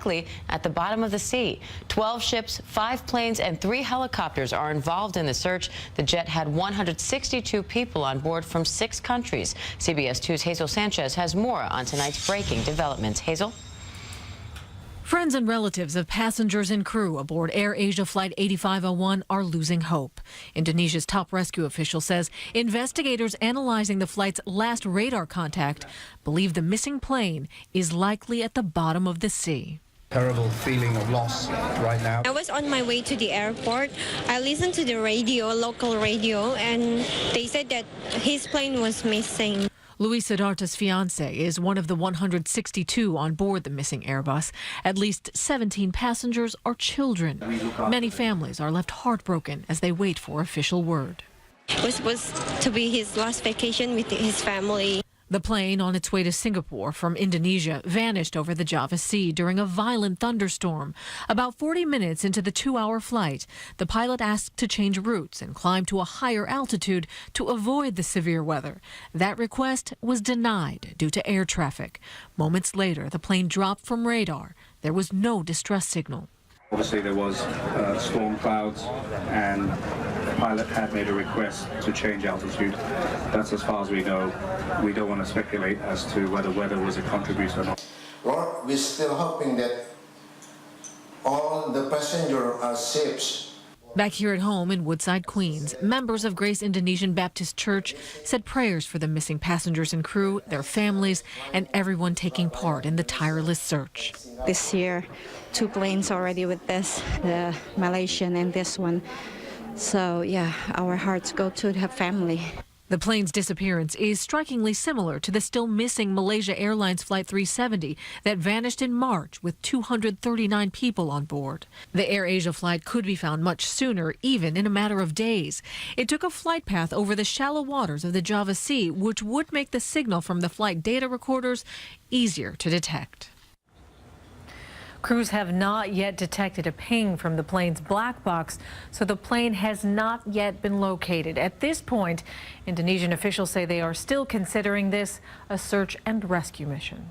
likely at the bottom of the sea. 12 ships, 5 planes, and 3 helicopters are involved in the search. The jet had 162 people on board from 6 countries. CBS 2's Hazel Sanchez has more on tonight's breaking developments. Hazel? Friends and relatives of passengers and crew aboard AirAsia Flight 8501 are losing hope. Indonesia's top rescue official says investigators analyzing the flight's last radar contact believe the missing plane is likely at the bottom of the sea. Terrible feeling of loss right now. I was on my way to the airport. I listened to the radio, local radio, and they said that his plane was missing. Luis Siddhartha's fiancé is one of the 162 on board the missing Airbus. At least 17 passengers are children. Many families are left heartbroken as they wait for official word. It was supposed to be his last vacation with his family. The plane on its way to Singapore from Indonesia vanished over the Java Sea during a violent thunderstorm. About 40 minutes into the 2-hour flight, the pilot asked to change routes and climb to a higher altitude to avoid the severe weather. That request was denied due to air traffic. Moments later, the plane dropped from radar. There was no distress signal. Obviously, there was storm clouds, and the pilot had made a request to change altitude. That's as far as we know. We don't want to speculate as to whether weather was a contributor or not. Lord, we're still hoping that all the passengers are safe. Back here at home in Woodside, Queens, members of Grace Indonesian Baptist Church said prayers for the missing passengers and crew, their families, and everyone taking part in the tireless search. This year, 2 planes already with this, the Malaysian and this one. So, yeah, our hearts go to the family. The plane's disappearance is strikingly similar to the still missing Malaysia Airlines Flight 370 that vanished in March with 239 people on board. The AirAsia flight could be found much sooner, even in a matter of days. It took a flight path over the shallow waters of the Java Sea, which would make the signal from the flight data recorders easier to detect. Crews have not yet detected a ping from the plane's black box, so the plane has not yet been located. At this point, Indonesian officials say they are still considering this a search and rescue mission.